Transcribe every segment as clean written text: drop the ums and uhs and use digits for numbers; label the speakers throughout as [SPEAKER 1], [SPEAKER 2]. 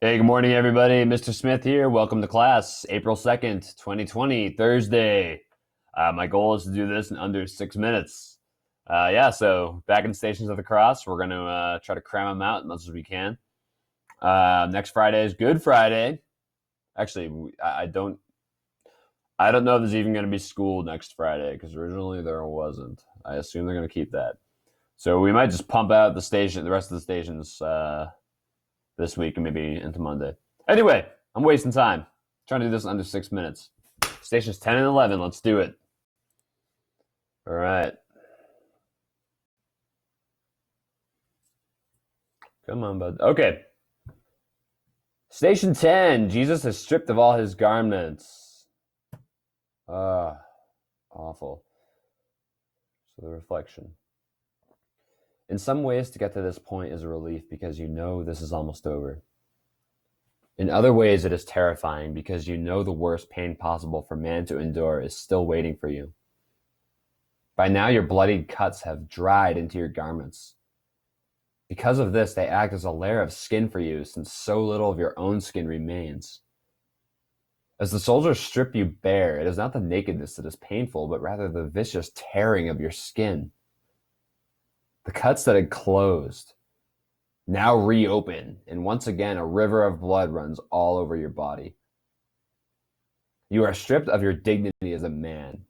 [SPEAKER 1] Hey, good morning, everybody. Mr. Smith here. Welcome to class. April 2nd, 2020, Thursday. My goal is to do this in under 6 minutes. So back in Stations of the Cross, we're going to try to cram them out as much as we can. Next Friday is Good Friday. Actually, I don't know if there's even going to be school next Friday because originally there wasn't. I assume they're going to keep that. So we might just pump out the rest of the stations this week and maybe into Monday. Anyway, I'm wasting time. Trying to do this in under 6 minutes. Stations 10 and 11. Let's do it. All right. Come on, bud. Okay. Station 10. Jesus is stripped of all his garments. Awful. So the reflection. In some ways, to get to this point is a relief because you know this is almost over. In other ways, it is terrifying because you know the worst pain possible for man to endure is still waiting for you. By now, your bloodied cuts have dried into your garments. Because of this, they act as a layer of skin for you, since so little of your own skin remains. As the soldiers strip you bare, it is not the nakedness that is painful, but rather the vicious tearing of your skin. The cuts that had closed now reopen, and once again a river of blood runs all over your body. You are stripped of your dignity as a man,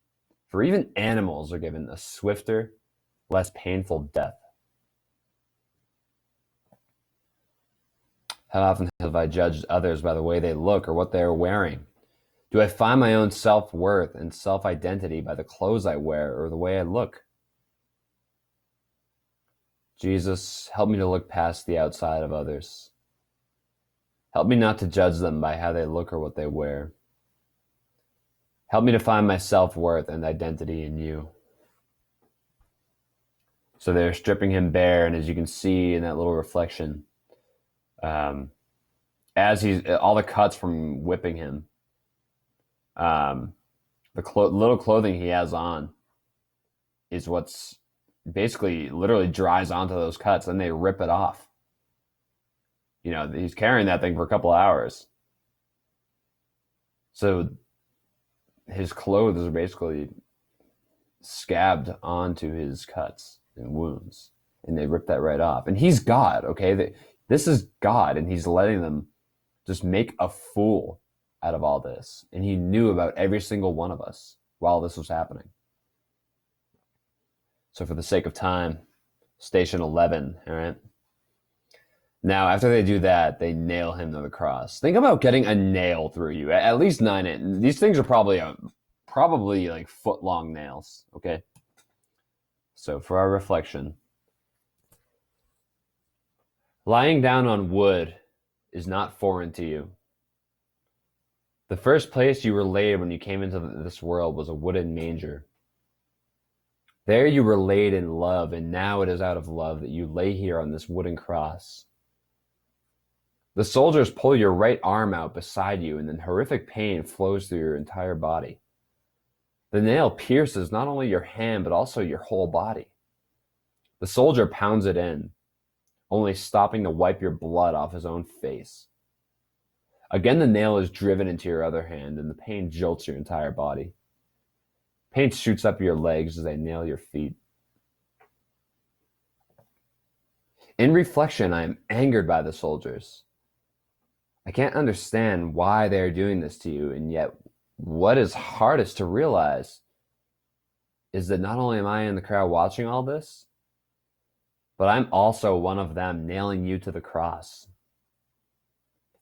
[SPEAKER 1] for even animals are given a swifter, less painful death. How often have I judged others by the way they look or what they are wearing? Do I find my own self-worth and self-identity by the clothes I wear or the way I look? Jesus, help me to look past the outside of others. Help me not to judge them by how they look or what they wear. Help me to find my self-worth and identity in you. So they're stripping him bare, and as you can see in that little reflection, as he's all the cuts from whipping him, the little clothing he has on is what's basically literally dries onto those cuts, and they rip it off. You know, he's carrying that thing for a couple of hours. So his clothes are basically scabbed onto his cuts and wounds, and they rip that right off. And he's God, okay? This is God, and he's letting them just make a fool out of all this. And he knew about every single one of us while this was happening. So for the sake of time, station 11, all right? Now, after they do that, they nail him to the cross. Think about getting a nail through you, at least 9 These things are probably like foot-long nails, okay? So for our reflection, lying down on wood is not foreign to you. The first place you were laid when you came into this world was a wooden manger. There you were laid in love, and now it is out of love that you lay here on this wooden cross. The soldiers pull your right arm out beside you, and then horrific pain flows through your entire body. The nail pierces not only your hand, but also your whole body. The soldier pounds it in, only stopping to wipe your blood off his own face. Again, the nail is driven into your other hand, and the pain jolts your entire body. Pain shoots up your legs as they nail your feet. In reflection, I am angered by the soldiers. I can't understand why they are doing this to you, and yet what is hardest to realize is that not only am I in the crowd watching all this, but I'm also one of them nailing you to the cross.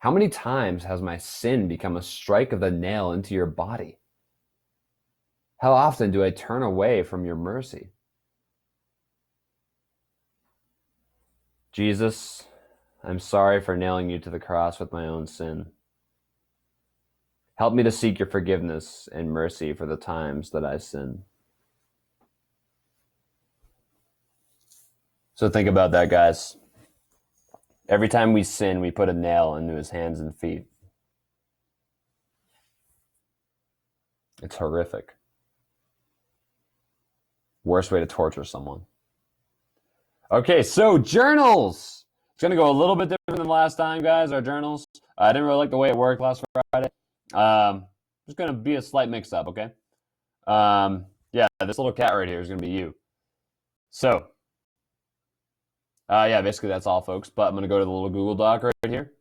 [SPEAKER 1] How many times has my sin become a strike of the nail into your body? How often do I turn away from your mercy? Jesus, I'm sorry for nailing you to the cross with my own sin. Help me to seek your forgiveness and mercy for the times that I sin. So think about that, guys. Every time we sin, we put a nail into his hands and feet. It's horrific. Worst way to torture someone. Okay, so journals. It's going to go a little bit different than last time, guys, our journals. I didn't really like the way it worked last Friday. There's going to be a slight mix-up, okay? Yeah, this little cat right here is going to be you. So, yeah, basically that's all, folks. But I'm going to go to the little Google Doc right here.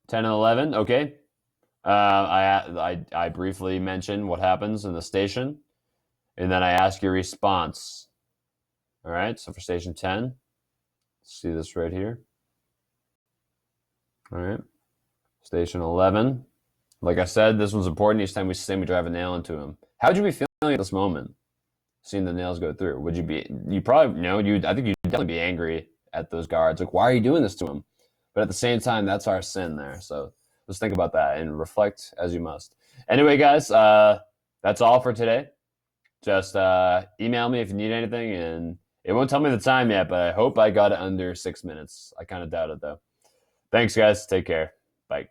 [SPEAKER 1] 10 and 11, okay. I briefly mention what happens in the station, and then I ask your response. All right, so for station 10, let's see this right here. All right, station 11. Like I said, this one's important. Each time we say we drive a nail into him. How'd you be feeling at this moment, seeing the nails go through? Would you be? You probably I think you'd definitely be angry at those guards. Like, why are you doing this to him? But at the same time, that's our sin there. So just think about that and reflect as you must. Anyway, guys, that's all for today. Just email me if you need anything, and it won't tell me the time yet, but I hope I got it under 6 minutes. I kind of doubt it, though. Thanks, guys. Take care. Bye.